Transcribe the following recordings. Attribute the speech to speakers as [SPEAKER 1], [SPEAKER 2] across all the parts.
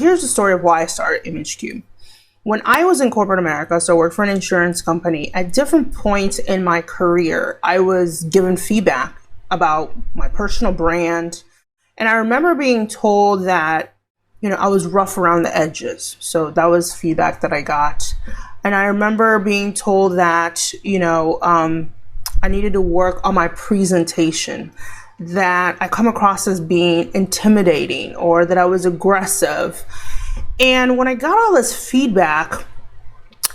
[SPEAKER 1] here's the story of why I started ImageCube. When I was in corporate America, so I worked for an insurance company, at different points in my career, I was given feedback about my personal brand. And I remember being told that, I was rough around the edges. So that was feedback that I got. And I remember being told that, I needed to work on my presentation, that I come across as being intimidating or that I was aggressive. And when I got all this feedback,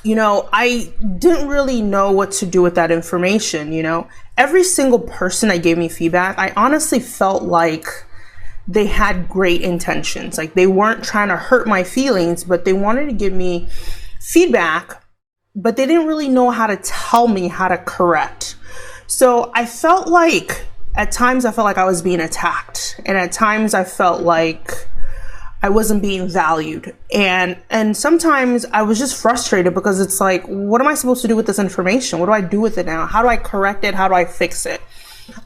[SPEAKER 1] I didn't really know what to do with that information. Every single person that gave me feedback, I honestly felt like they had great intentions. Like they weren't trying to hurt my feelings, but they wanted to give me feedback, but they didn't really know how to tell me how to correct. So I felt like, at times I felt like I was being attacked. And at times I felt like I wasn't being valued. And sometimes I was just frustrated because it's like, what am I supposed to do with this information? What do I do with it now? How do I correct it? How do I fix it?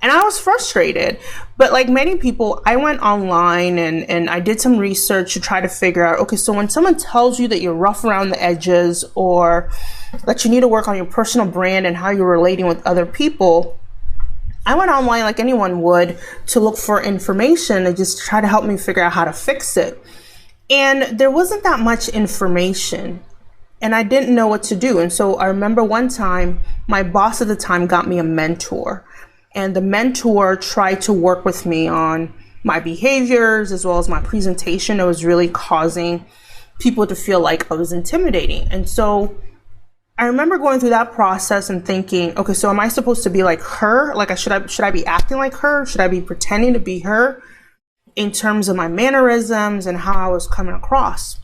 [SPEAKER 1] And I was frustrated. But like many people, I went online and I did some research to try to figure out, okay, so when someone tells you that you're rough around the edges or that you need to work on your personal brand and how you're relating with other people, I went online like anyone would to look for information and just try to help me figure out how to fix it. And there wasn't that much information and I didn't know what to do. And so I remember one time, my boss at the time got me a mentor, and the mentor tried to work with me on my behaviors as well as my presentation. It was really causing people to feel like I was intimidating. And so I remember going through that process and thinking, okay, so am I supposed to be like her? Like, should I be acting like her? Should I be pretending to be her in terms of my mannerisms and how I was coming across?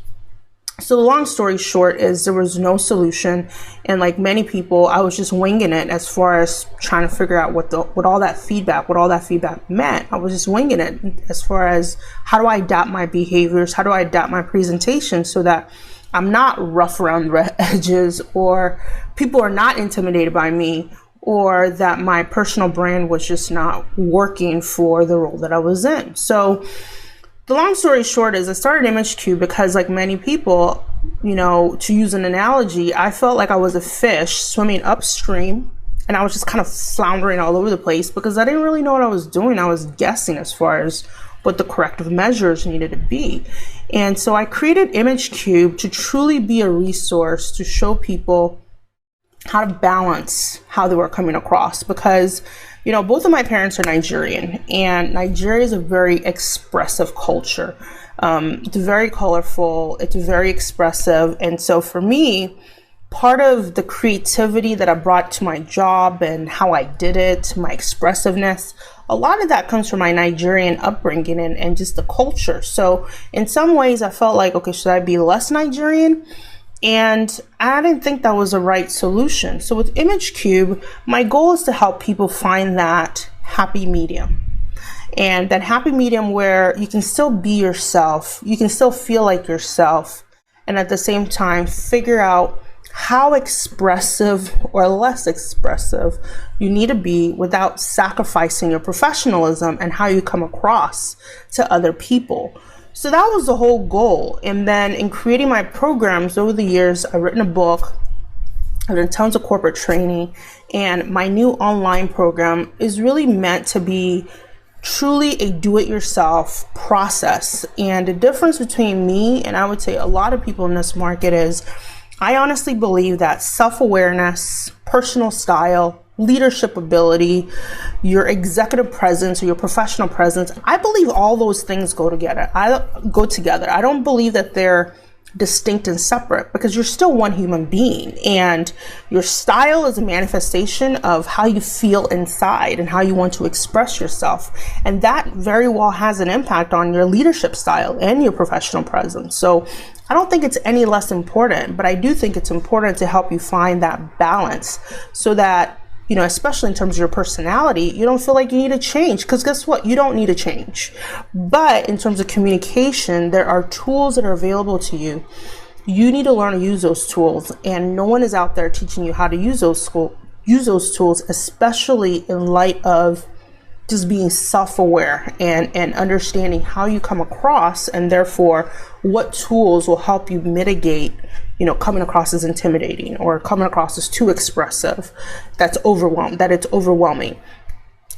[SPEAKER 1] So the long story short is there was no solution. And like many people, I was just winging it as far as trying to figure out what all that feedback meant. I was just winging it as far as how do I adapt my behaviors? How do I adapt my presentation so that I'm not rough around the edges, or people are not intimidated by me, or that my personal brand was just not working for the role that I was in. So the long story short is I started ImageCube because, like many people, to use an analogy, I felt like I was a fish swimming upstream and I was just kind of floundering all over the place because I didn't really know what I was doing. I was guessing as far as what the corrective measures needed to be. And so I created ImageCube to truly be a resource to show people how to balance how they were coming across, because both of my parents are Nigerian, and Nigeria is a very expressive culture. It's very colorful, it's very expressive. And so for me, part of the creativity that I brought to my job and how I did it, my expressiveness, a lot of that comes from my Nigerian upbringing and just the culture. So in some ways I felt like, okay, should I be less Nigerian? And I didn't think that was the right solution. So with ImageCube, my goal is to help people find that happy medium. And that happy medium where you can still be yourself, you can still feel like yourself, and at the same time figure out how expressive or less expressive you need to be without sacrificing your professionalism and how you come across to other people. So that was the whole goal. And then in creating my programs over the years, I've written a book, I've done tons of corporate training, and my new online program is really meant to be truly a do-it-yourself process. And the difference between me and I would say a lot of people in this market is I honestly believe that self-awareness, personal style, leadership ability, your executive presence or your professional presence, I believe all those things go together. I don't believe that they're distinct and separate, because you're still one human being, and your style is a manifestation of how you feel inside and how you want to express yourself. And that very well has an impact on your leadership style and your professional presence. So I don't think it's any less important, but I do think it's important to help you find that balance so that, especially in terms of your personality, you don't feel like you need to change, because guess what? You don't need to change. But in terms of communication, there are tools that are available to you. You need to learn to use those tools, and no one is out there teaching you how to use those tools, especially in light of just being self-aware and understanding how you come across, and therefore what tools will help you mitigate, coming across as intimidating or coming across as too expressive, that it's overwhelming.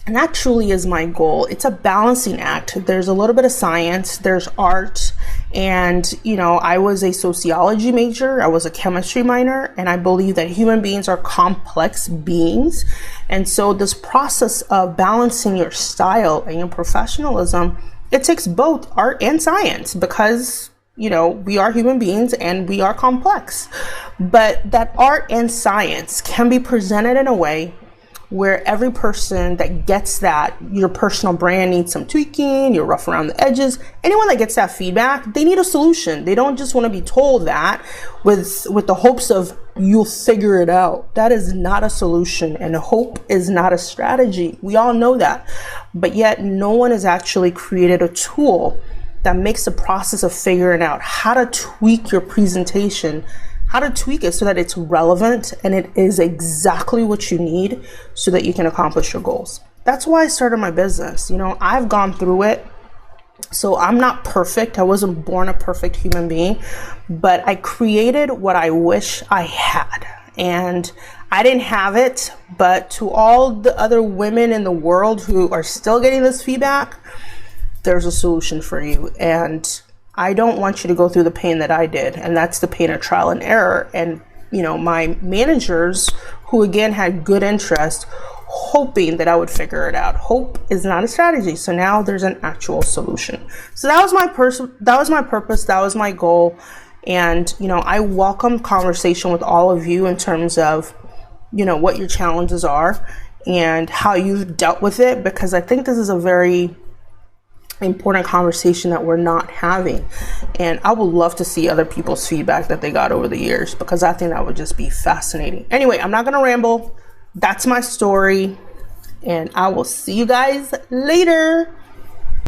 [SPEAKER 1] And that truly is my goal. It's a balancing act. There's a little bit of science, there's art, and, I was a sociology major, I was a chemistry minor, and I believe that human beings are complex beings. And so this process of balancing your style and your professionalism, it takes both art and science because, we are human beings and we are complex. But that art and science can be presented in a way where every person that gets that your personal brand needs some tweaking, you're rough around the edges, anyone that gets that feedback, they need a solution. They don't just want to be told that with the hopes of you'll figure it out. That is not a solution, and hope is not a strategy. We all know that. But yet no one has actually created a tool that makes the process of figuring out how to tweak your presentation, how to tweak it so that it's relevant and it is exactly what you need so that you can accomplish your goals. That's why I started my business. I've gone through it. So I'm not perfect. I wasn't born a perfect human being, but I created what I wish I had. And I didn't have it, but to all the other women in the world who are still getting this feedback, there's a solution for you. And I don't want you to go through the pain that I did, and that's the pain of trial and error. And, my managers, who again had good interest, hoping that I would figure it out. Hope is not a strategy. So now there's an actual solution. So that was my purpose. That was my goal. And, I welcome conversation with all of you in terms of, what your challenges are and how you've dealt with it, because I think this is a very important conversation that we're not having. And I would love to see other people's feedback that they got over the years, because I think that would just be fascinating. Anyway, I'm not going to ramble. That's my story, and I will see you guys later.